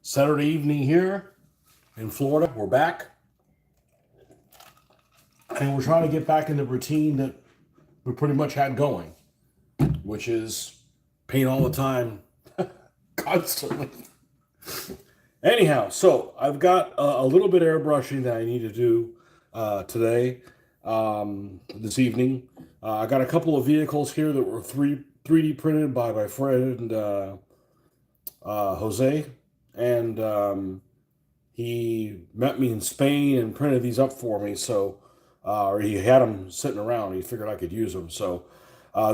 Saturday evening here in Florida. We're back. And we're trying to get back in the routine that we pretty much had going, which is paint all the time, constantly. Anyhow, so I've got a little bit of airbrushing that I need to do today, this evening. I got a couple of vehicles here that were 3D printed by my friend Jose, and he met me in Spain and printed these up for me. So, or he had them sitting around. He figured I could use them. So,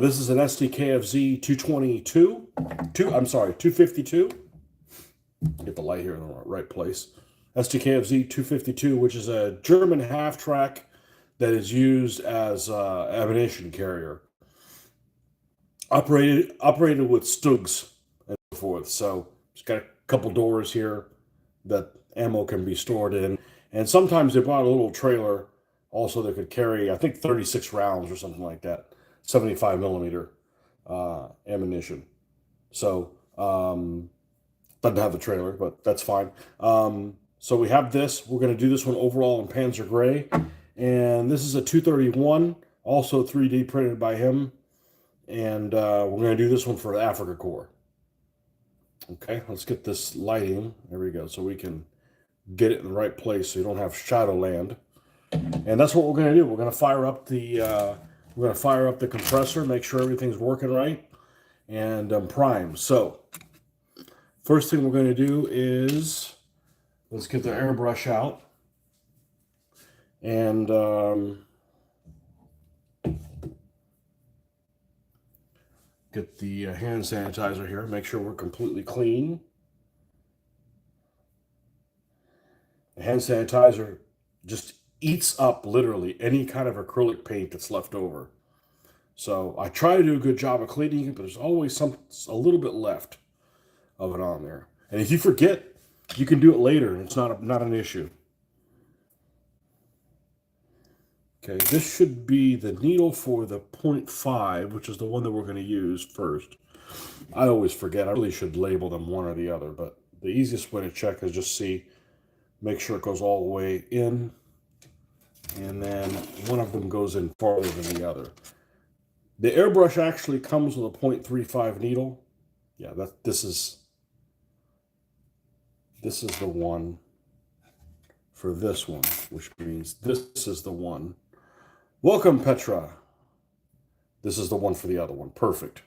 this is an STKFZ 252. Get the light here in the right place. STKFZ 252, which is a German half track that is used as ammunition carrier, operated with Stugs and so forth. So it's got a couple doors here that ammo can be stored in, and sometimes they brought a little trailer also that could carry, I think, 36 rounds or something like that, 75 millimeter ammunition. So doesn't have the trailer, but that's fine. So we have this. We're going to do this one overall in Panzer Gray, and this is a 231, also 3D printed by him, and we're going to do this one for the Africa Corps. Okay, let's get this lighting. There we go, so we can get it in the right place so you don't have shadowland. And that's what we're going to do. We're going to fire up the compressor, make sure everything's working right, and prime. So first thing we're going to do is let's get the airbrush out and get the hand sanitizer here. Make sure we're completely clean. The hand sanitizer just eats up literally any kind of acrylic paint that's left over. So I try to do a good job of cleaning it, but there's always a little bit left of it on there. And if you forget, you can do it later, and it's not an issue. Okay, this should be the needle for the 0.5, which is the one that we're going to use first. I always forget. I really should label them one or the other, but the easiest way to check is just make sure it goes all the way in, and then one of them goes in farther than the other. The airbrush actually comes with a 0.35 needle. Yeah, this is the one for this one, which means this is the one. Welcome, Petra. This is the one for the other one. Perfect.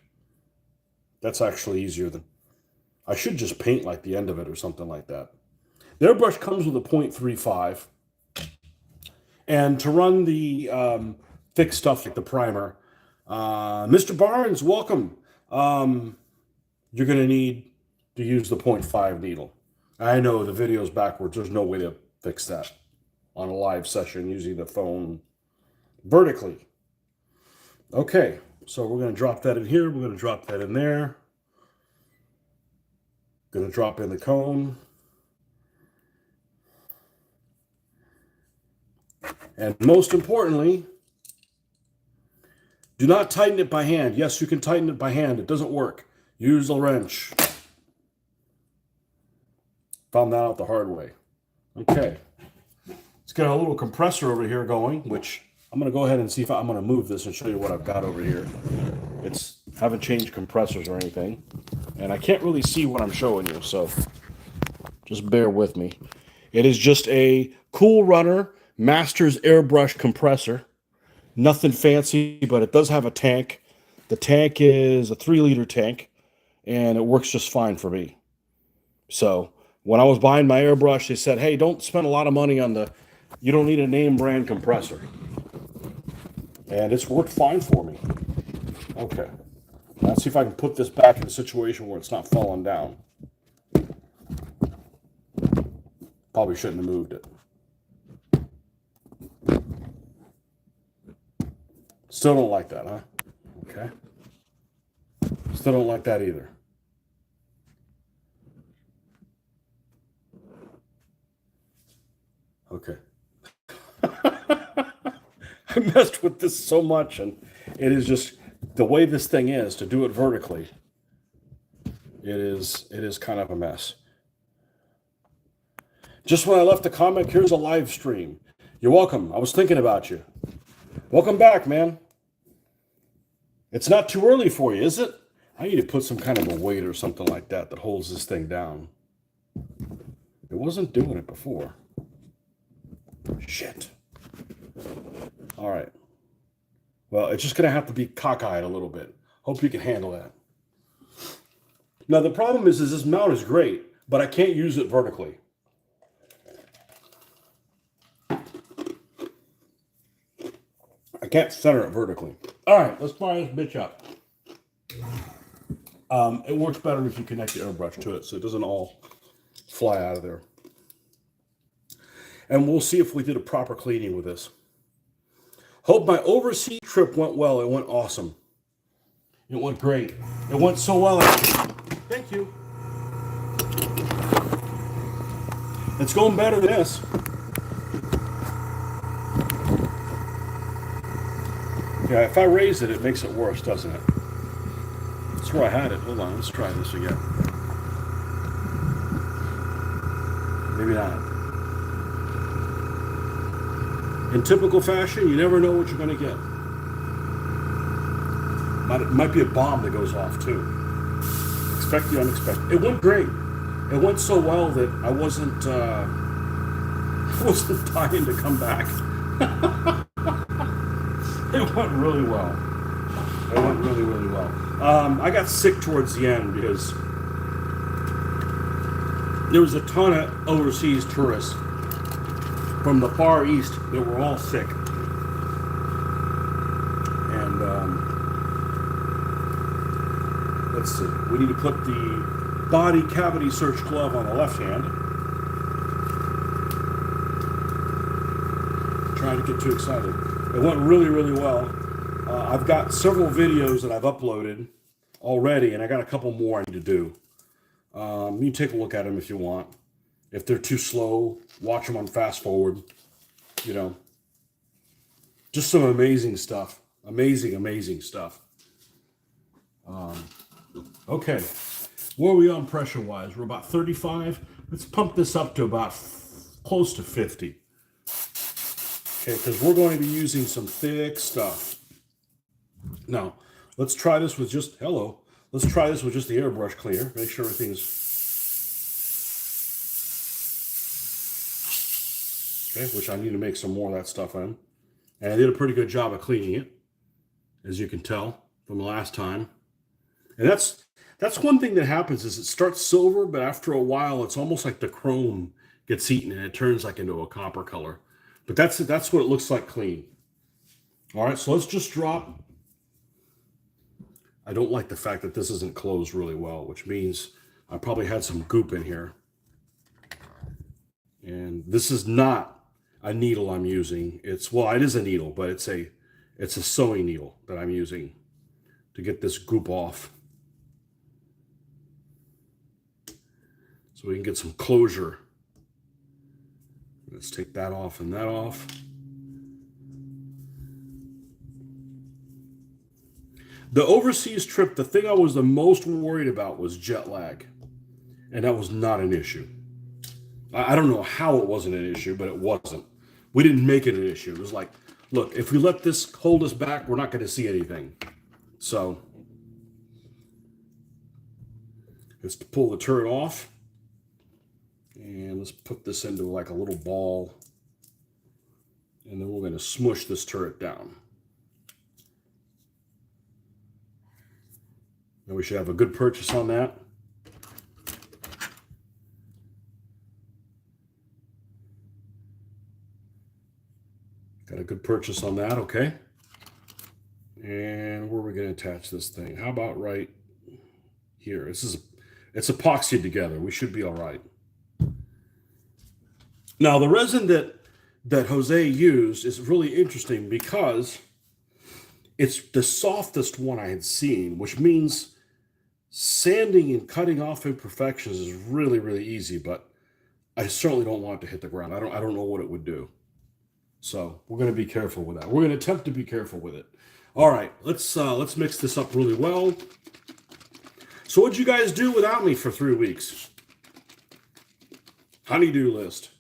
That's actually easier than... I should just paint like the end of it or something like that. The airbrush comes with a 0.35. And to run the thick stuff like the primer, Mr. Barnes, welcome. You're going to need to use the 0.5 needle. I know the video's backwards. There's no way to fix that on a live session using the phone vertically. Okay, so we're going to drop that in here. We're going to drop that in there. Going to drop in the cone. And most importantly, do not tighten it by hand. Yes, you can tighten it by hand. It doesn't work. Use a wrench. Found that out the hard way. Okay. Let's get a little compressor over here going, which I'm going to go ahead and see if I'm going to move this and show you what I've got over here. Haven't changed compressors or anything, and I can't really see what I'm showing you, so just bear with me. It is just a Cool Runner Masters airbrush compressor. Nothing fancy, but it does have a tank. The tank is a 3-liter tank, and it works just fine for me. So when I was buying my airbrush, they said, hey, don't spend a lot of money on you don't need a name brand compressor. And it's worked fine for me. Okay. Let's see if I can put this back in a situation where it's not falling down. Probably shouldn't have moved it. Still don't like that, huh? Okay. Still don't like that either. Okay. I messed with this so much, and it is just the way this thing is to do it vertically. It is kind of a mess. Just when I left the comic, here's a live stream. You're welcome. I was thinking about you. Welcome back, man. It's not too early for you, is it? I need to put some kind of a weight or something like that that holds this thing down. It wasn't doing it before. Shit. All right. Well, it's just going to have to be cockeyed a little bit. Hope you can handle that. Now, the problem is this mount is great, but I can't use it vertically. I can't center it vertically. All right, let's fire this bitch up. It works better if you connect the airbrush to it so it doesn't all fly out of there. And we'll see if we did a proper cleaning with this. Hope my overseas trip went well. It went awesome. It went great. It went so well. Thank you. It's going better than this. Yeah, if I raise it, it makes it worse, doesn't it? That's where I had it. Hold on, let's try this again. Maybe not. In typical fashion, you never know what you're going to get. Might be a bomb that goes off, too. Expect the unexpected. It went great. It went so well that I wasn't dying to come back. It went really well. It went really, really well. I got sick towards the end because there was a ton of overseas tourists from the Far East that were all sick. And let's see. We need to put the body cavity search glove on the left hand. Trying to get too excited. It went really, really well. I've got several videos that I've uploaded already, and I got a couple more I need to do. You can take a look at them if you want. If they're too slow, watch them on fast forward. You know, just some amazing stuff. Amazing, amazing stuff. Okay, where are we on pressure-wise? We're about 35. Let's pump this up to about close to 50. Okay, because we're going to be using some thick stuff. Now, let's try this with just, let's try this with just the airbrush cleaner. Make sure everything's, okay, which I need to make some more of that stuff in. And I did a pretty good job of cleaning it, as you can tell from the last time. And that's one thing that happens is it starts silver, but after a while, it's almost like the chrome gets eaten and it turns like into a copper color. But that's what it looks like clean. All right, so let's just drop. I don't like the fact that this isn't closed really well, which means I probably had some goop in here. And this is not a needle I'm using. Well, it is a needle, but it's a sewing needle that I'm using to get this goop off. So we can get some closure. Let's take that off and that off. The overseas trip, the thing I was the most worried about was jet lag. And that was not an issue. I don't know how it wasn't an issue, but it wasn't. We didn't make it an issue. It was like, look, if we let this hold us back, we're not going to see anything. So let's pull the turret off. And let's put this into like a little ball. And then we're going to smush this turret down. And we should have a good purchase on that. Got a good purchase on that, okay. And where are we going to attach this thing? How about right here? It's epoxied together. We should be all right. Now, the resin that Jose used is really interesting because it's the softest one I had seen, which means sanding and cutting off imperfections is really, really easy, but I certainly don't want it to hit the ground. I don't know what it would do. So we're going to be careful with that. We're going to attempt to be careful with it. All right, let's mix this up really well. So what'd you guys do without me for 3 weeks? Honeydew list.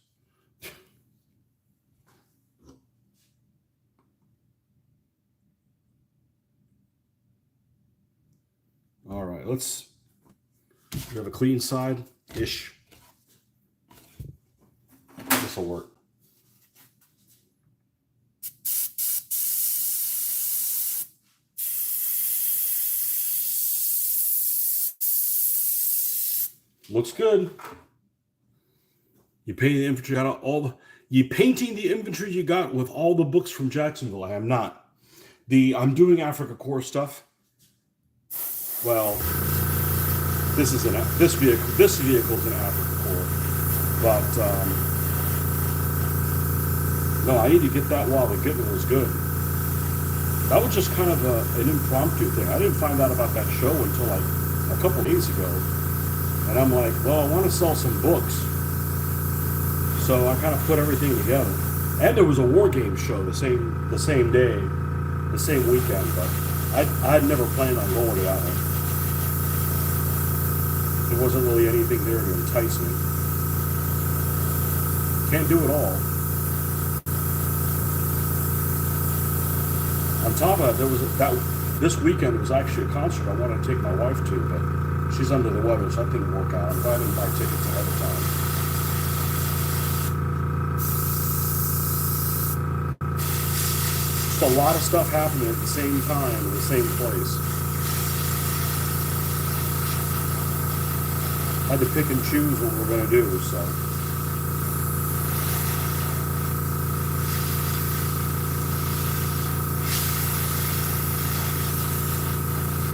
All right, we have a clean side-ish. This will work. Looks good. You painting the infantry got you painting the infantry you got with all the books from Jacksonville. I am not. I'm doing Africa Corps stuff. Well, this vehicle's an Africa Corps, but no, I need to get that while the getting was good. That was just kind of an impromptu thing. I didn't find out about that show until like a couple days ago, and I'm like, well, I want to sell some books. So I kind of put everything together. And there was a war game show the same day, the same weekend, but I had never planned on going to that one. There wasn't really anything there to entice me. Can't do it all. On top of that, this weekend was actually a concert I wanted to take my wife to, but she's under the weather, so that didn't work out. I'm glad I didn't buy tickets ahead of time. A lot of stuff happening at the same time in the same place. Had to pick and choose what we're going to do, so.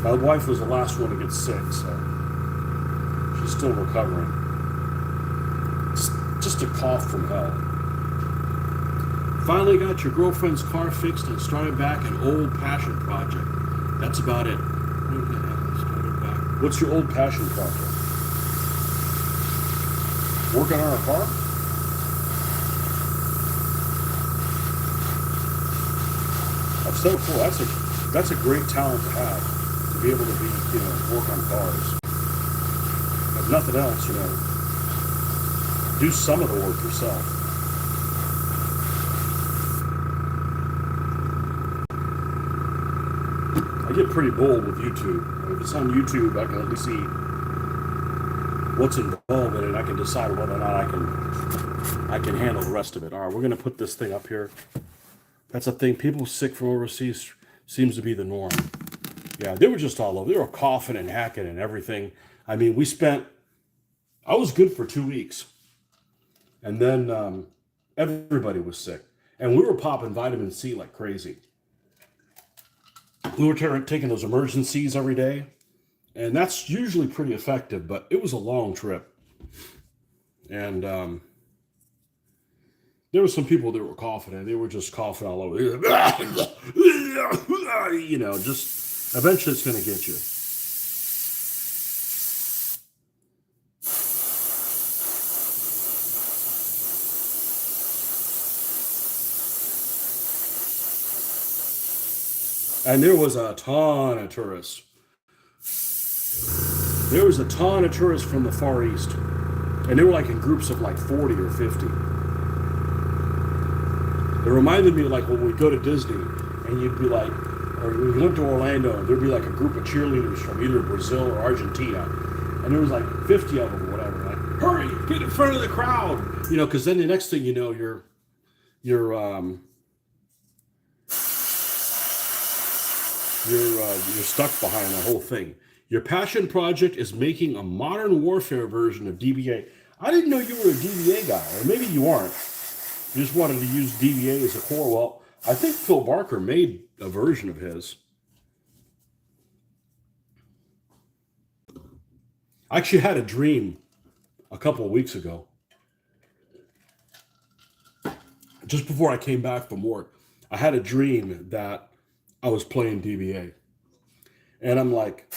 My wife was the last one to get sick, so she's still recovering. Just a cough from hell. Finally got your girlfriend's car fixed and started back an old passion project. That's about it. What's your old passion project? Working on our car? That's so cool. That's a great talent to have, to be able to work on cars. If nothing else, do some of the work yourself. I get pretty bold with YouTube. If it's on YouTube, I can at least see what's involved in it. I can decide whether or not I can handle the rest of it. All right, we're going to put this thing up here. That's a thing. People sick from overseas seems to be the norm. Yeah, they were just all over. They were coughing and hacking and everything. I mean, I was good for 2 weeks. And then everybody was sick. And we were popping vitamin C like crazy. We were taking those emergencies every day, and that's usually pretty effective, but it was a long trip. And there were some people that were coughing, and they were just coughing all over. Just eventually it's going to get you. And there was a ton of tourists. There was a ton of tourists from the Far East. And they were like in groups of like 40 or 50. It reminded me of like when we go to Disney and you'd be like, or we went to Orlando and there'd be like a group of cheerleaders from either Brazil or Argentina. And there was like 50 of them or whatever. Like, hurry, get in front of the crowd. Because then the next thing you know, you're stuck behind the whole thing. Your passion project is making a modern warfare version of DBA. I didn't know you were a DBA guy, or maybe you aren't. You just wanted to use DBA as a core. Well, I think Phil Barker made a version of his. I actually had a dream a couple of weeks ago. Just before I came back from work, I had a dream that I was playing DBA. And I'm like,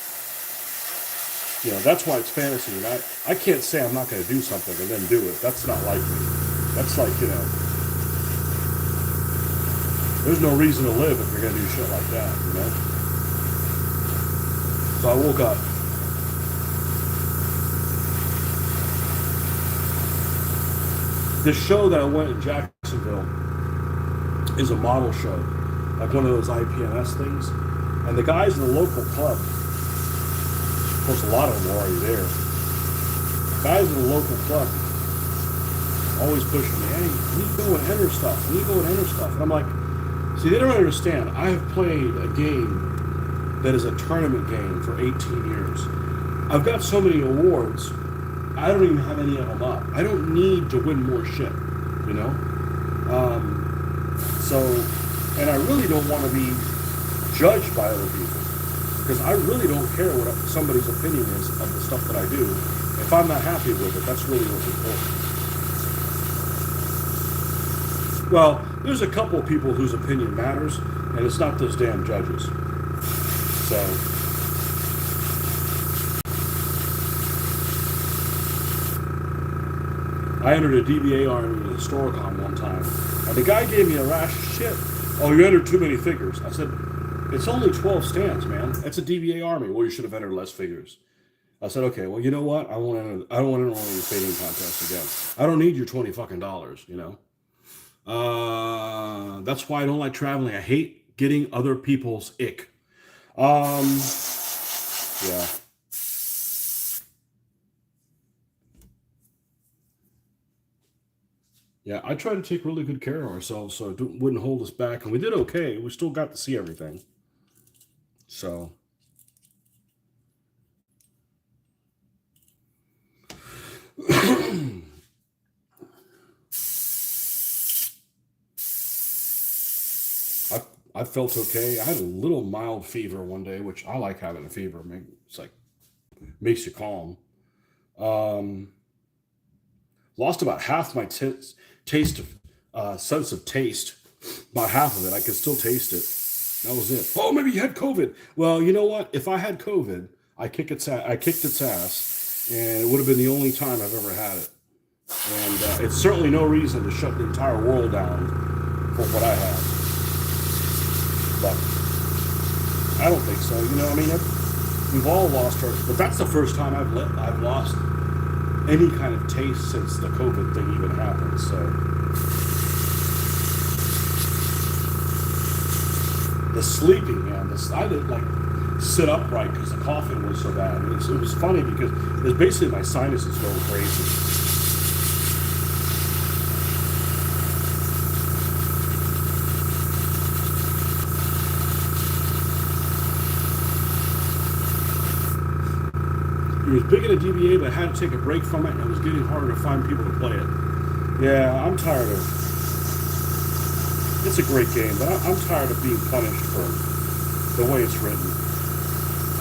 that's why it's fantasy. And I can't say I'm not going to do something and then do it. That's not like me. That's like, there's no reason to live if you're going to do shit like that, So I woke up. This show that I went in Jacksonville is a model show, like one of those IPMS things. And the guys in the local club, of course, a lot of them are already there. Guys in the local club always pushing me, hey, when you go and enter stuff, when you go and enter stuff. And I'm like, see, they don't understand. I have played a game that is a tournament game for 18 years. I've got so many awards, I don't even have any of them up. I don't need to win more shit, you know? So, and I really don't want to be judged by other people, because I really don't care what somebody's opinion is of the stuff that I do. If I'm not happy with it, that's really what's important. Well, there's a couple of people whose opinion matters, and it's not those damn judges. So, I entered a DBA army in Historicon one time, and the guy gave me a rash of shit. Oh, you entered too many figures. I said, it's only 12 stands, man. It's a DBA army. Well, you should have entered less figures. I said, okay, well, you know what? I don't want to enter one of these fading contests again. I don't need your $20 fucking, you know? That's why I don't like traveling. I hate getting other people's ick. Yeah. Yeah, I try to take really good care of ourselves so it wouldn't hold us back. And we did okay. We still got to see everything. So. I felt okay. I had a little mild fever one day, which I like having a fever. It's like, makes you calm. Lost about half my taste of sense of taste. About half of it. I could still taste it. That was it. Oh, maybe you had COVID. Well, you know what? If I had COVID, I kicked its ass, and it would have been the only time I've ever had it. And it's certainly no reason to shut the entire world down for what I have. But I don't think so. You know, I mean, we've all lost our. But that's the first time I've lost any kind of taste since the COVID thing even happened. So the sleeping, man. I didn't like sit upright because the coughing was so bad. It was funny because it was basically my sinuses going crazy. It was big in a DBA, but I had to take a break from it, and it was getting harder to find people to play it. Yeah, I'm tired of. It's a great game, but I'm tired of being punished for the way it's written.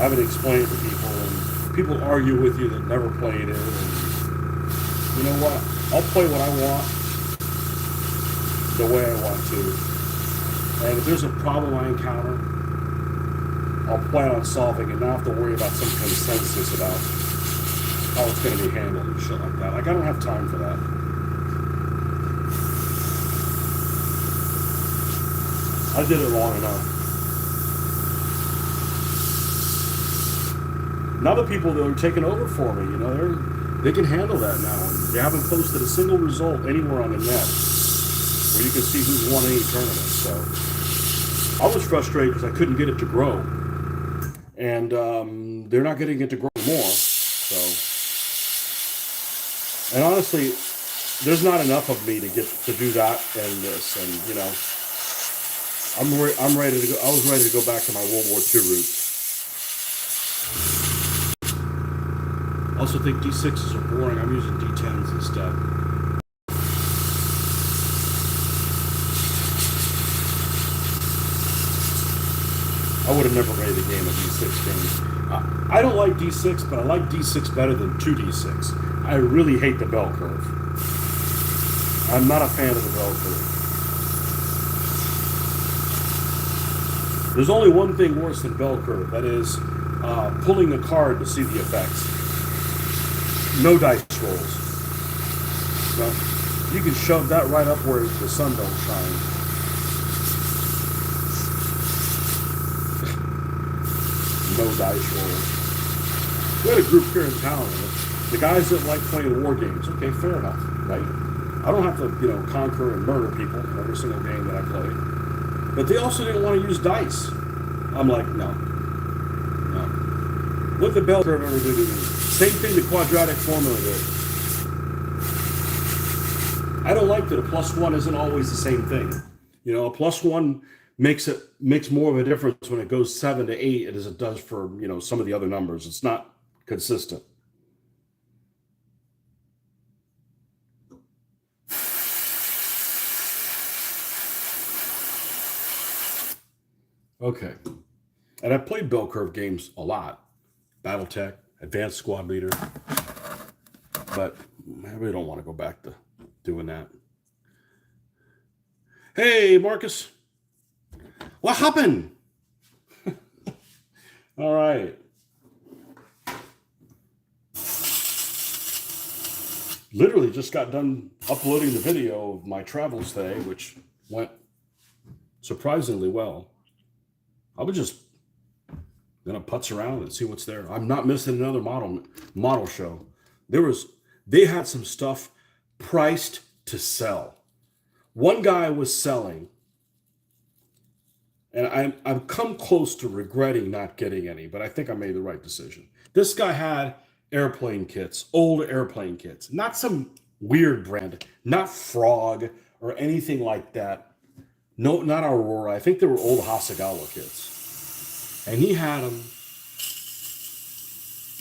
I haven't explained it to people, and people argue with you that never played it. And you know what? I'll play what I want, the way I want to. And if there's a problem I encounter, I'll plan on solving it, not have to worry about some consensus about how it's going to be handled and shit like that. Like, I don't have time for that. I did it long enough. Now the people that are taking over for me, you know, they can handle that now. And they haven't posted a single result anywhere on the net where you can see who's won any tournament. So I was frustrated because I couldn't get it to grow. And they're not getting it to grow more. So, and honestly, there's not enough of me to do that and this. And you know, I'm ready to go. I was ready to go back to my World War II roots. I also think D6s are boring. I'm using D10s instead. I would have never played a game of D6 game. I don't like D6, but I like D6 better than 2D6. I really hate the bell curve. I'm not a fan of the bell curve. There's only one thing worse than bell curve. That is pulling a card to see the effects. No dice rolls. So you can shove that right up where the sun don't shine. No dice rolls. We had a group here in town. The guys that like playing war games. Okay, fair enough, right? I don't have to, conquer and murder people in every single game that I play. But they also didn't want to use dice. I'm like, no. What the bell curve ever do to me? Same thing the quadratic formula did. I don't like that a +1 isn't always the same thing. A +1 makes more of a difference when it goes 7 to 8 as it does for, some of the other numbers. It's not consistent. Okay. And I've played bell curve games a lot. Battletech, Advanced Squad Leader. But I really don't want to go back to doing that. Hey, Marcus. What happened? All right. Literally just got done uploading the video of my travels today, which went surprisingly well. I was just gonna putz around and see what's there. I'm not missing another model show. They had some stuff priced to sell. One guy was selling, and I've come close to regretting not getting any, but I think I made the right decision. This guy had airplane kits, old airplane kits, not some weird brand, not Frog or anything like that. No, not Aurora. I think they were old Hasegawa kits. And he had them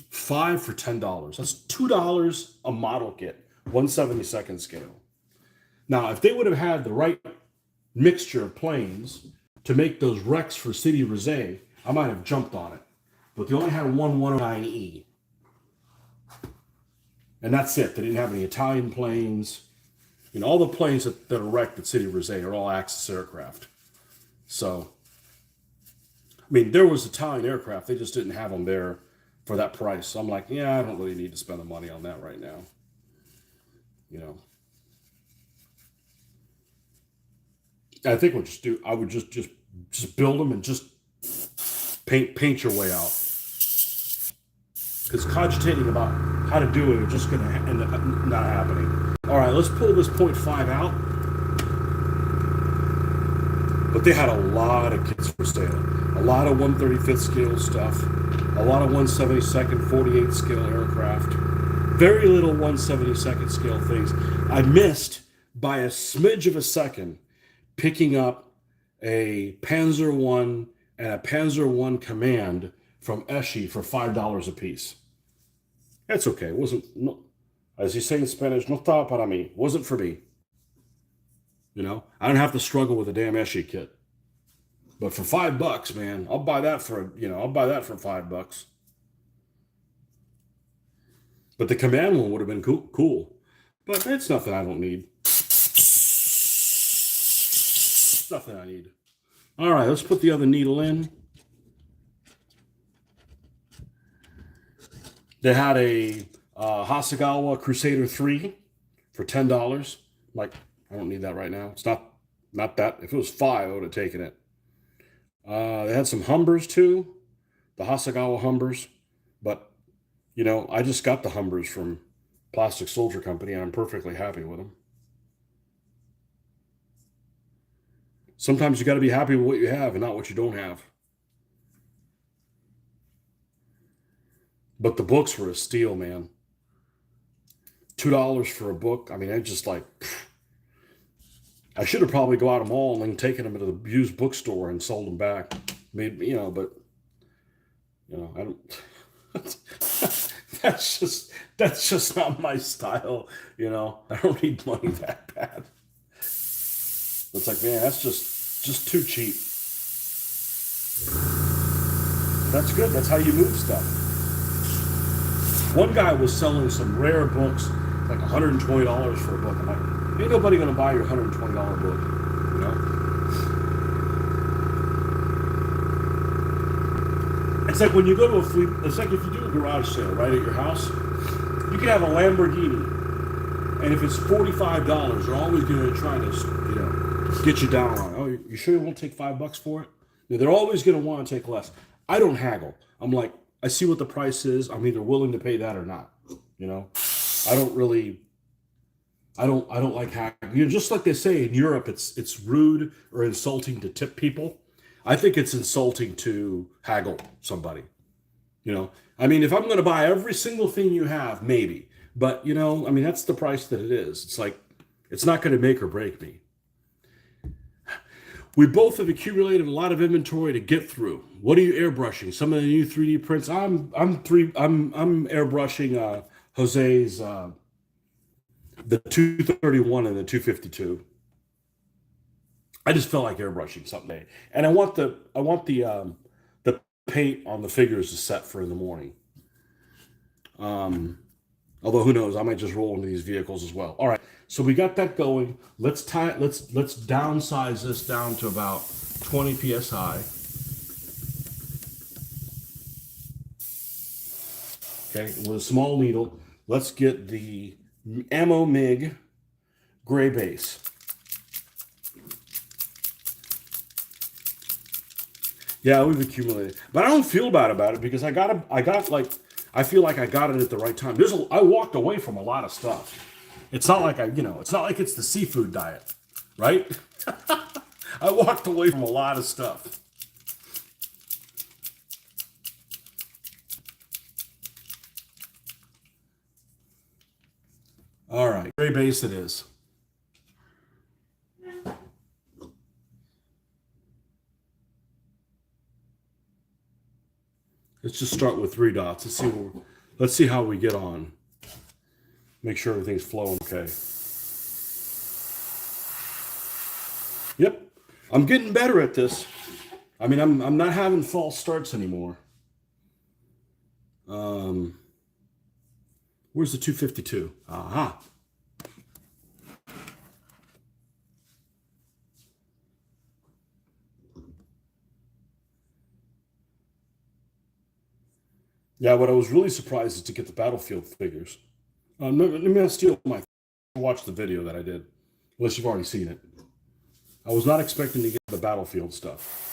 5 for $10. That's $2 a model kit, 1/72nd scale. Now, if they would have had the right mixture of planes to make those wrecks for City Rosé, I might have jumped on it. But they only had one 109E. And that's it. They didn't have any Italian planes. All the planes that are wrecked at City Rosé are all Axis aircraft. So, there was Italian aircraft. They just didn't have them there for that price. So I'm like, yeah, I don't really need to spend the money on that right now. I think I would just build them and just paint your way out. Because cogitating about how to do it are just going to end up not happening. All right, let's pull this 0.5 out. But they had a lot of kits for sale. A lot of 1/35th scale stuff. A lot of 1/72nd, 48th scale aircraft. Very little 1/72nd scale things. I missed by a smidge of a second picking up a Panzer I and a Panzer I Command from Eschi for $5 a piece. That's okay. It wasn't, no, as you say in Spanish, no estaba para mí. Wasn't for me. I don't have to struggle with a damn Eschi kit. But for $5, man, I'll buy that for $5. But the Command one would have been cool. But it's nothing I don't need. It's nothing I need. All right, let's put the other needle in. They had a Hasegawa Crusader 3 for $10. Like, I don't need that right now. It's not that. If it was $5, I would have taken it. They had some Humbers too, the Hasegawa Humbers. But, I just got the Humbers from Plastic Soldier Company, and I'm perfectly happy with them. Sometimes you got to be happy with what you have and not what you don't have. But the books were a steal, man. $2 for a book. I just like, I should have probably go out of the mall and then taken them to the used bookstore and sold them back. I don't. That's just not my style. I don't need money that bad. It's like, man, that's just too cheap. That's good. That's how you move stuff. One guy was selling some rare books, like $120 for a book. I'm like, ain't nobody gonna buy your $120 book, It's like when you go to it's like if you do a garage sale, right, at your house, you can have a Lamborghini, and if it's $45, they're always gonna try to, get you down on it. Oh, you sure you won't take $5 for it? They're always gonna want to take less. I don't haggle. I'm like, I see what the price is. I'm either willing to pay that or not. I don't really. I don't like haggling. You know, just like they say in Europe, it's rude or insulting to tip people. I think it's insulting to haggle somebody. You know, I mean, if I'm going to buy every single thing you have, maybe. But you know, I mean, that's the price that it is. It's like it's not going to make or break me. We both have accumulated a lot of inventory to get through. What are you airbrushing? Some of the new 3D prints. I'm airbrushing Jose's the 231 and the 252. I just felt like airbrushing something, and I want the paint on the figures to set for in the morning. Um, Although who knows, I might just roll into these vehicles as well. All right, so we got that going. Let's downsize this down to about 20 psi. Okay, with a small needle. Let's get the Ammo MIG gray base. Yeah, we've accumulated, but I don't feel bad about it because I feel like I got it at the right time. I walked away from a lot of stuff. It's not like it's not like it's the seafood diet, right? I walked away from a lot of stuff. All right, gray base it is. Let's just start with 3 dots. Let's see how we get on. Make sure everything's flowing okay. Yep, I'm getting better at this. I mean, I'm not having false starts anymore. Where's the 252? Aha. Yeah, what I was really surprised is to get the Battlefield figures. Let me not steal my. Watch the video that I did, unless you've already seen it. I was not expecting to get the Battlefield stuff.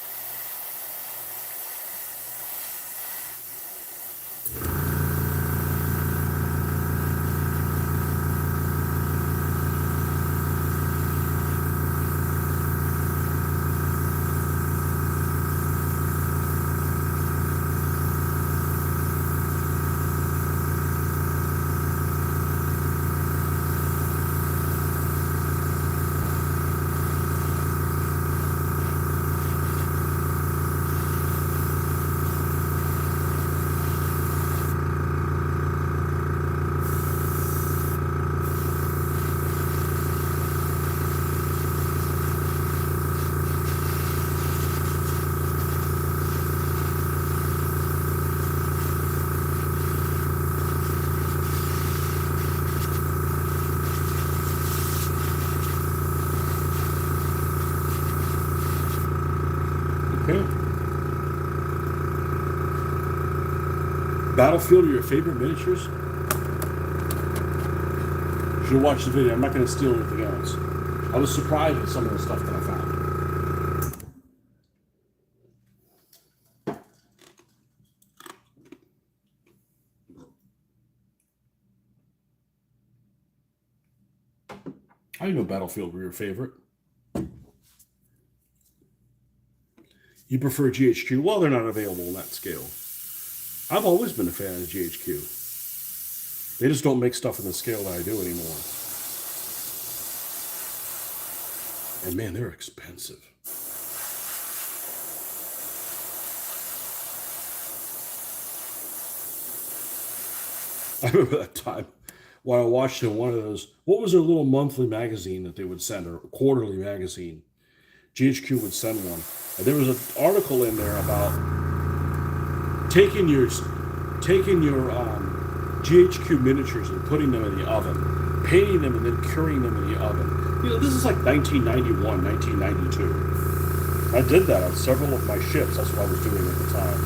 Okay. Battlefield are your favorite miniatures? You should watch the video. I'm not going to steal anything else. I was surprised with some of the stuff that I found. I didn't know Battlefield were your favorite. You prefer GHQ? Well, they're not available on that scale. I've always been a fan of GHQ. They just don't make stuff in the scale that I do anymore. And man, they're expensive. I remember that time when I watched in one of those, what was their little monthly magazine that they would send, or quarterly magazine? GHQ would send one. And there was an article in there about taking your GHQ miniatures and putting them in the oven, painting them and then curing them in the oven. You know, this is like 1991, 1992. I did that on several of my ships. That's what I was doing at the time.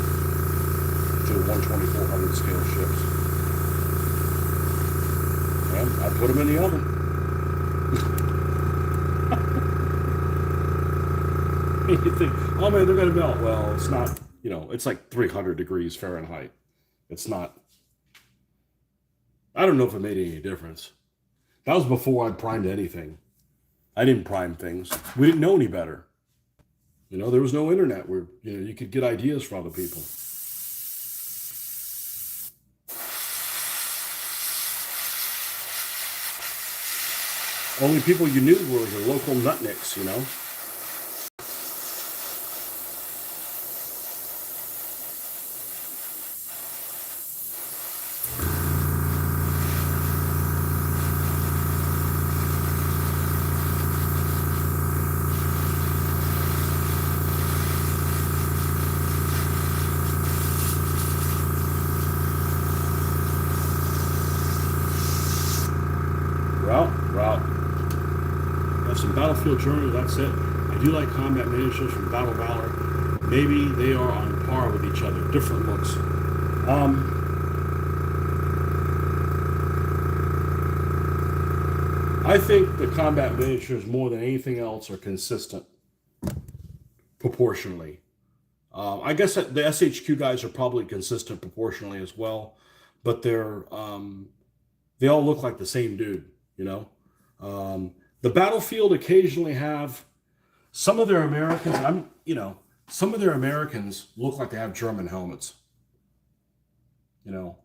To 1/2400 scale ships. And I put them in the oven. You think, oh man, they're going to melt. Well, it's not, it's like 300 degrees Fahrenheit. It's not, I don't know if it made any difference. That was before I primed anything. I didn't prime things. We didn't know any better. You know, there was no internet where, you know, you could get ideas from other people. Only people you knew were your local nutnicks, you know. Well, that's some Battlefield Journey, that's it. I do like combat miniatures from Battle Valor. Maybe they are on par with each other, different looks. I think the combat miniatures, more than anything else, are consistent proportionally. I guess that the SHQ guys are probably consistent proportionally as well, but they all look like the same dude, you know. The Battlefield occasionally have some of their Americans. Some of their Americans look like they have German helmets. You know,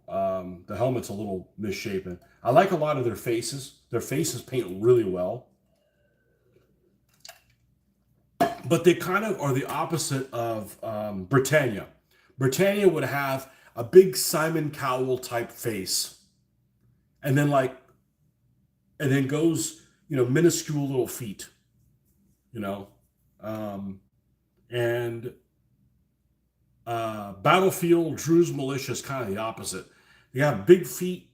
the helmet's a little misshapen. I like a lot of their faces. Their faces paint really well. But they kind of are the opposite of Britannia. Britannia would have a big Simon Cowell type face. And then goes, you know, minuscule little feet, you know. Battlefield, Drew's Militia is kind of the opposite. They have big feet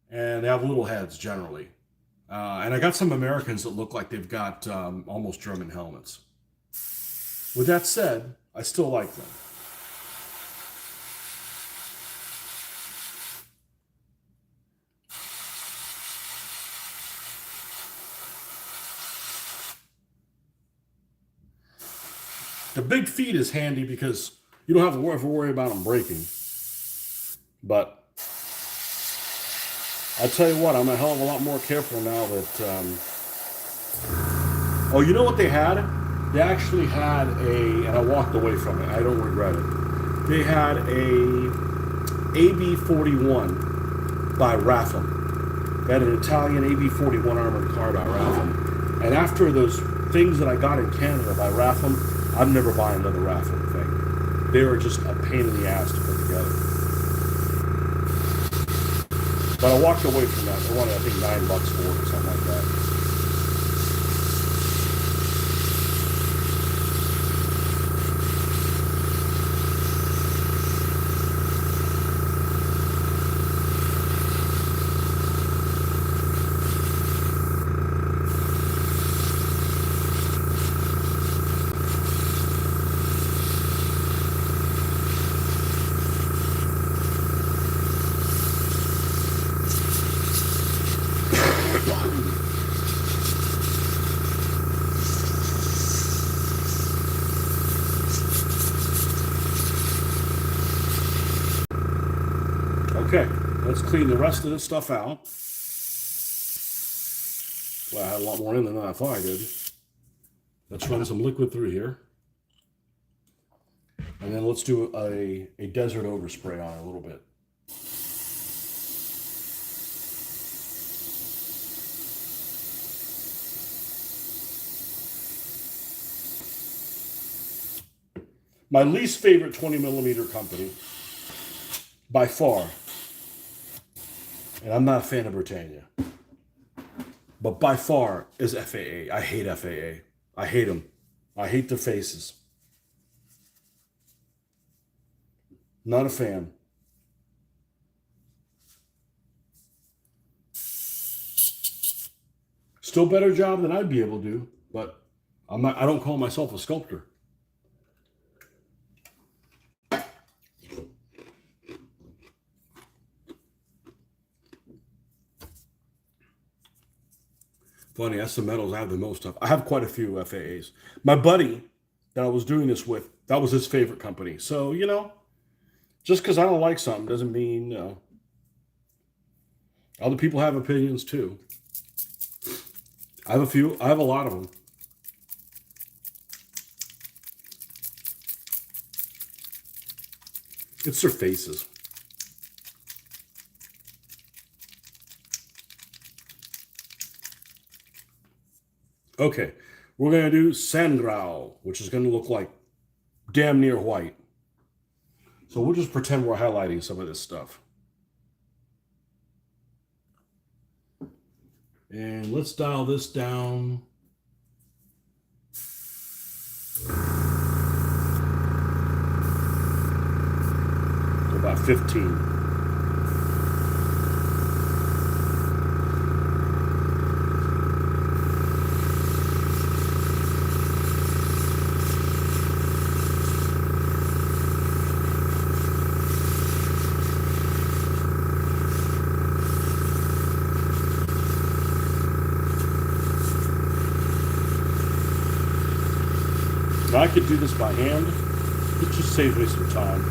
and they have little heads generally. And I got some Americans that look like they've got almost German helmets. With that said, I still like them. The big feet is handy because you don't have to worry about them breaking. But I tell you what, I'm a hell of a lot more careful now that. Oh, you know what they had? They actually had and I walked away from it. I don't regret it. They had a AB-41 by Ratham. They had an Italian AB-41 armored car by Ratham. And after those things that I got in Canada by Ratham, I'm never buying another Ratham thing. They were just a pain in the ass to put together. But I walked away from that. I wanted, I think, $9 for it or something like that. Okay, let's clean the rest of this stuff out. Well, I had a lot more in than I thought I did. Let's run some liquid through here. And then let's do a desert overspray on it a little bit. My least favorite 20mm company, by far, and I'm not a fan of Britannia, but by far is FAA. I hate FAA. I hate them. I hate their faces. Not a fan. Still better job than I'd be able to do, but I don't call myself a sculptor. Funny, that's the metals I have the most of. I have quite a few FAAs. My buddy that I was doing this with, that was his favorite company. So, you know, just because I don't like something doesn't mean, you know, other people have opinions too. I have a few. I have a lot of them. It's their faces. Okay, we're going to do Sangrao, which is going to look like damn near white. So we'll just pretend we're highlighting some of this stuff. And let's dial this down. To about 15. Now I could do this by hand. It just saves me some time.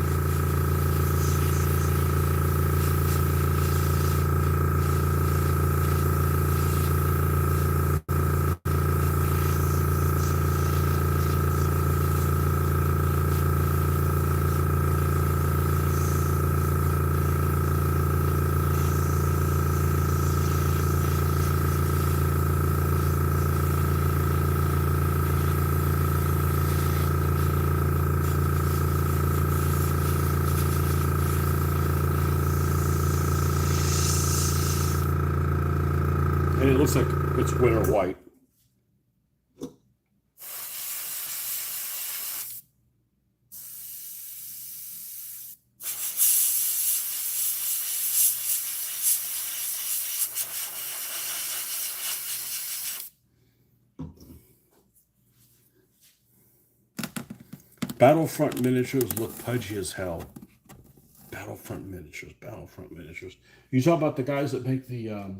And it looks like it's winter white. Battlefront miniatures look pudgy as hell. Battlefront miniatures, Battlefront miniatures. You talk about the guys that make the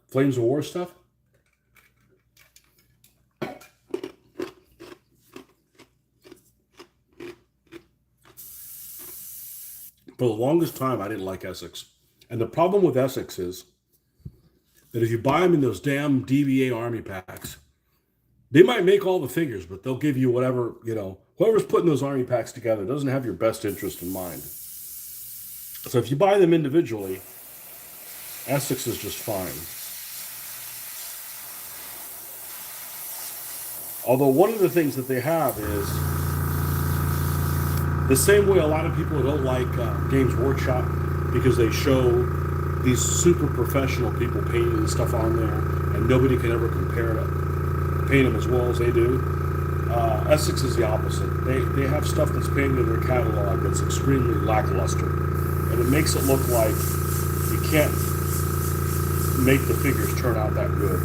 Flames of War stuff? For the longest time, I didn't like Essex. And the problem with Essex is that if you buy them in those damn DBA army packs, they might make all the figures, but they'll give you whatever, whoever's putting those army packs together doesn't have your best interest in mind. So if you buy them individually, Essex is just fine. Although one of the things that they have is the same way a lot of people don't like Games Workshop because they show these super professional people painting stuff on there and nobody can ever compare to paint them as well as they do. Essex is the opposite. They have stuff that's painted in their catalog that's extremely lackluster. And it makes it look like you can't make the figures turn out that good.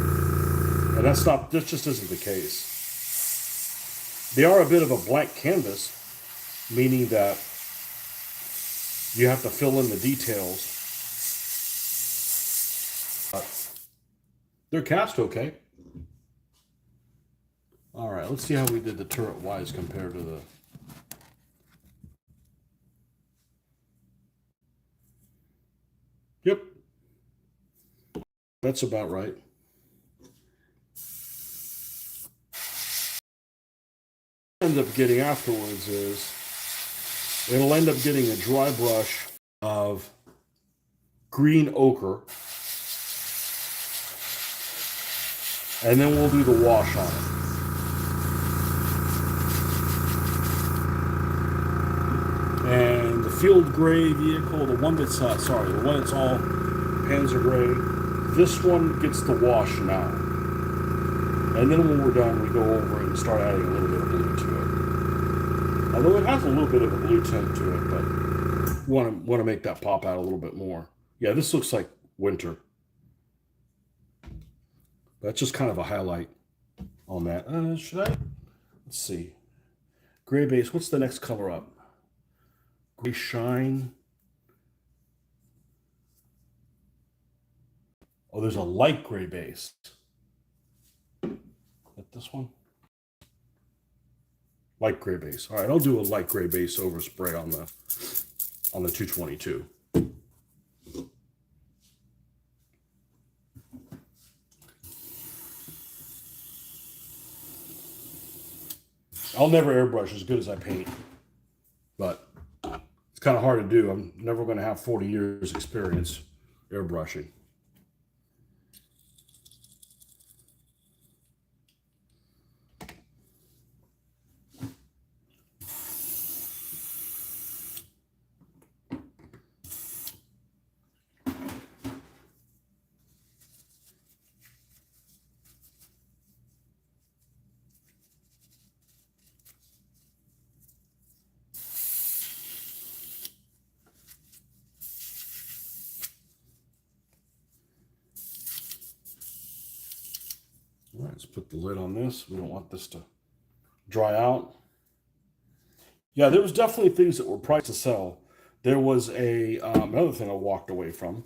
And this just isn't the case. They are a bit of a blank canvas, meaning that you have to fill in the details. They're cast okay. All right, let's see how we did the turret-wise compared to the... Yep. That's about right. End up getting afterwards is it'll end up getting a dry brush of green ochre, and then we'll do the wash on it. And the field gray vehicle, the one that's all Panzer gray, this one gets the wash now. And then when we're done, we go over it and start adding a little bit of blue to it. Although it has a little bit of a blue tint to it, but want to make that pop out a little bit more. Yeah, this looks like winter. That's just kind of a highlight on that. Should I? Let's see. Gray base. What's the next color up? Gray shine. Oh, there's a light gray base. This one? Light gray base. All right, I'll do a light gray base overspray on the 222. I'll never airbrush as good as I paint, but it's kind of hard to do. I'm never going to have 40 years experience airbrushing. All right, let's put the lid on this. We don't want this to dry out. Yeah, there was definitely things that were priced to sell. There was a another thing I walked away from.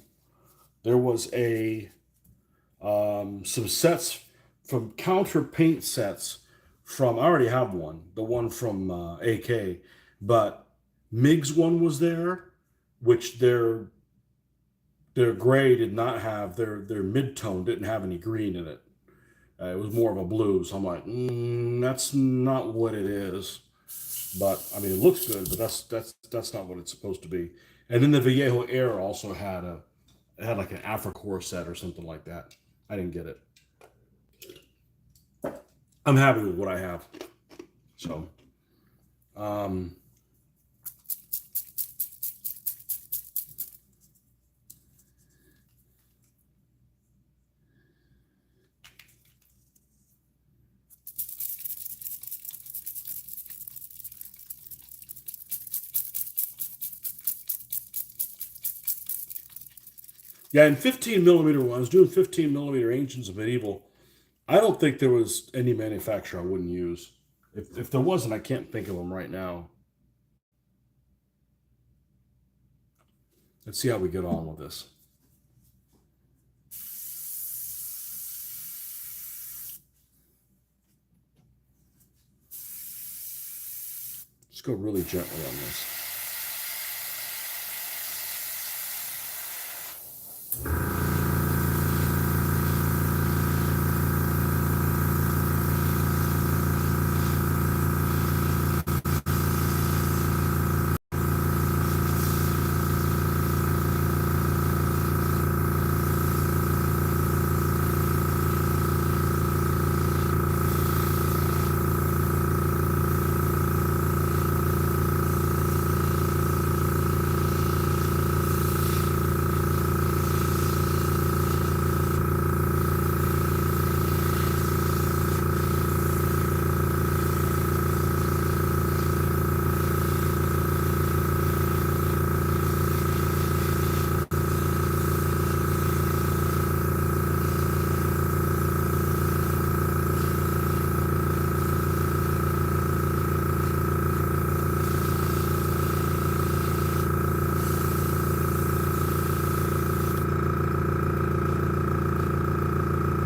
There was some sets from counter paint sets from, I already have one, the one from AK, but MIG's one was there, which their gray did not have, their mid-tone didn't have any green in it. It was more of a blue. So I'm like, that's not what it is. But I mean, it looks good, but that's not what it's supposed to be. And then the Vallejo Air also had like an Africore set or something like that. I didn't get it. I'm happy with what I have. So, yeah, in 15 millimeter, when I was doing 15 millimeter Ancients of Medieval, I don't think there was any manufacturer I wouldn't use. If there wasn't, I can't think of them right now. Let's see how we get on with this. Just go really gently on this.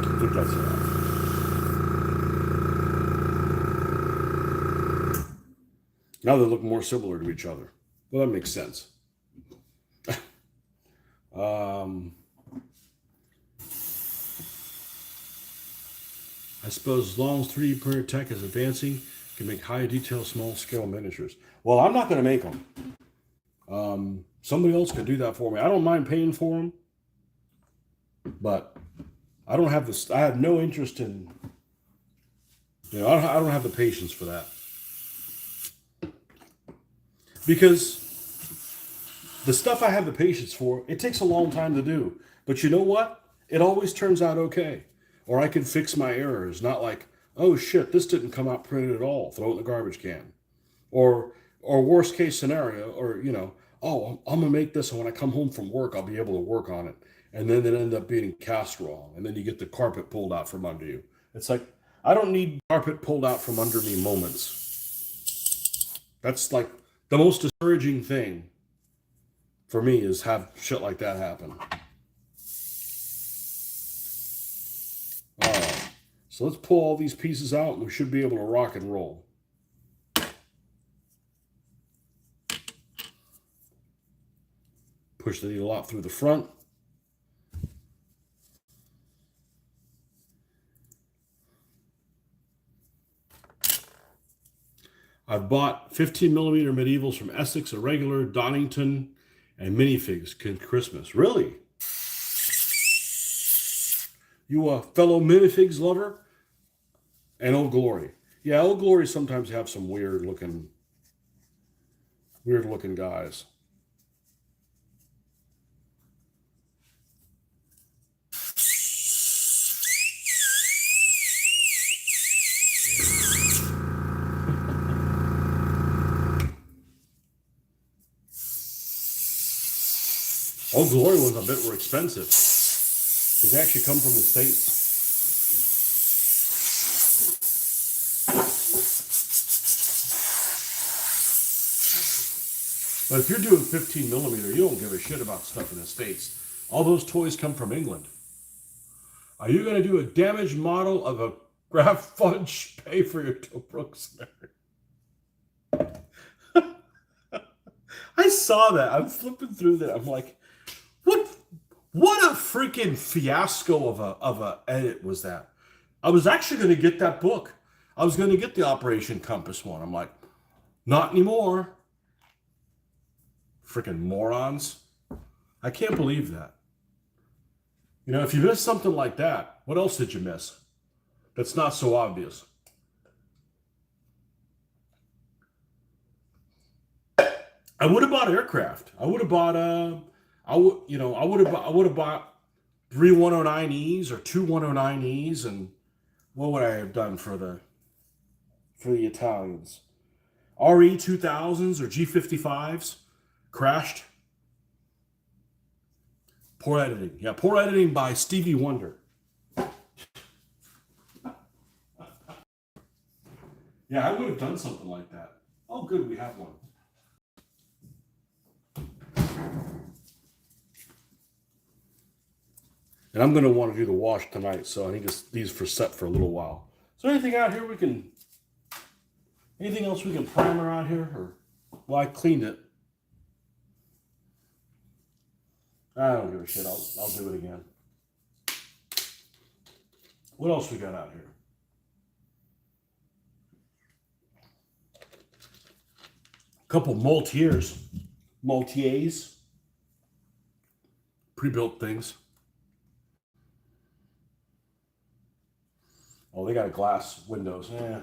I think that's enough. Now they look more similar to each other. Well, that makes sense. I suppose as long as 3D printer tech is advancing, can make high detail, small scale miniatures. Well, I'm not going to make them. Somebody else could do that for me. I don't mind paying for them, but I don't have this. I have no interest in. I don't have the patience for that because the stuff I have the patience for, it takes a long time to do. But you know what? It always turns out okay. Or I can fix my errors, not like, oh shit, this didn't come out printed at all. Throw it in the garbage can. Or worst case scenario, or oh, I'm gonna make this, and when I come home from work, I'll be able to work on it. And then it ended up being cast wrong, and then you get the carpet pulled out from under you. It's like, I don't need carpet pulled out from under me moments. That's like the most discouraging thing for me, is have shit like that happen. All right, so let's pull all these pieces out, and we should be able to rock and roll. Push the needle out through the front. I've bought 15 millimeter medievals from Essex, Irregular, Donington, and minifigs in Christmas. Really? You a fellow minifigs lover? And Old Glory. Yeah, Old Glory sometimes have some weird looking guys. Old Glory ones I bet were expensive because they actually come from the States. But if you're doing 15 millimeter, you don't give a shit about stuff in the States. All those toys come from England. Are you going to do a damaged model of a Graf Fudge pay for your Tobruk's? I saw that. I'm flipping through that. I'm like, what a freaking fiasco of a edit was that? I was actually going to get that book. I was going to get the Operation Compass one. I'm like, not anymore. Freaking morons. I can't believe that. You know, if you miss something like that, what else did you miss? That's not so obvious. I would have bought aircraft. I would have bought I would have bought 3 109Es or 2 109Es, and what would I have done for the Italians? RE 2000s or G55s crashed. Poor editing. Yeah, poor editing by Stevie Wonder. Yeah, I would have done something like that. Oh, good, we have one. And I'm going to want to do the wash tonight, so I need these for set for a little while. Is there anything out here anything else we can primer out here? Or, well, I cleaned it. I don't give a shit. I'll do it again. What else we got out here? A couple Maltiers, pre-built things. Oh, they got glass windows. Yeah.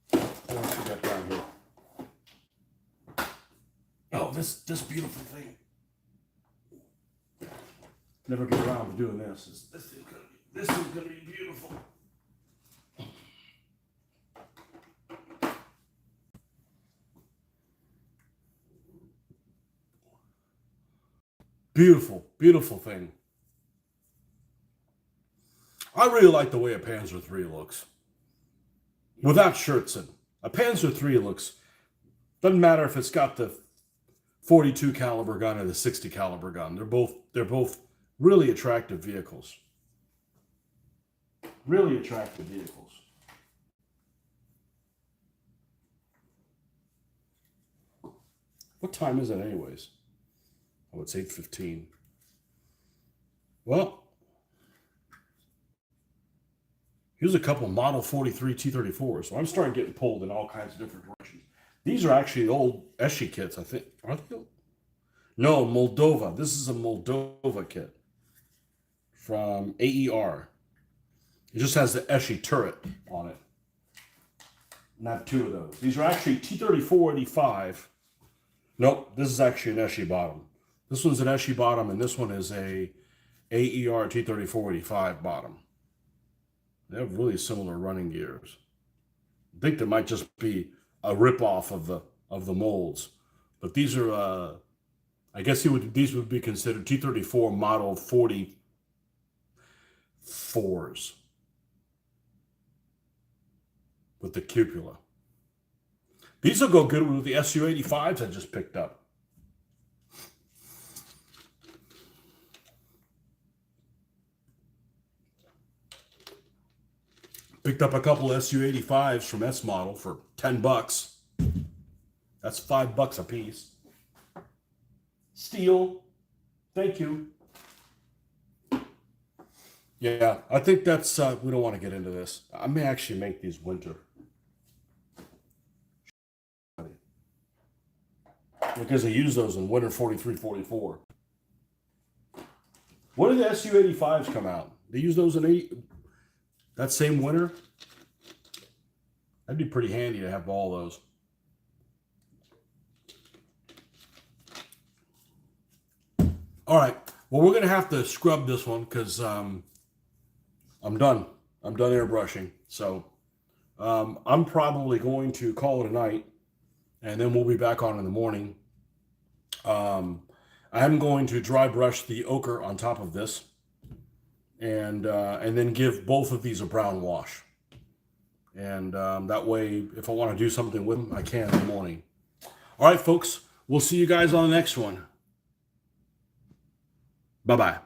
What else we got down here? Oh, this beautiful thing. Never get around to doing this. This is gonna be beautiful. Beautiful, beautiful thing. I really like the way a Panzer III looks. Without shirts in. A Panzer III looks, doesn't matter if it's got the 42 caliber gun or the 60 caliber gun. They're both really attractive vehicles. Really attractive vehicles. What time is it anyways? Oh, it's 8:15. Well, here's a couple Model 43 T-34s. So I'm starting getting pulled in all kinds of different directions. These are actually old Eschi kits, I think. Are they old? No, Moldova. This is a Moldova kit from AER. It just has the Eschi turret on it. Not two of those. These are actually T-34-85. Nope, this is actually an Eschi bottom. This one's an Eschi bottom, and this one is a AER T-34-85 bottom. They have really similar running gears. I think they might just be a ripoff of the molds, but these are I guess these would be considered T-34 Model 44s with the cupola. These will go good with the Su-85s I just picked up. Picked up a couple Su-85s from S Model for $10. That's $5 a piece. Steel. Thank you. Yeah, I think that's, we don't want to get into this. I may actually make these winter. because they use those in winter 43, 44. When did the SU-85s come out? They use those in that same winter? That'd be pretty handy to have all those. All right. Well, we're going to have to scrub this one because I'm done. I'm done airbrushing. So I'm probably going to call it a night, and then we'll be back on in the morning. I'm going to dry brush the ochre on top of this, and then give both of these a brown wash. And that way, if I want to do something with them, I can in the morning. All right, folks. We'll see you guys on the next one. Bye-bye.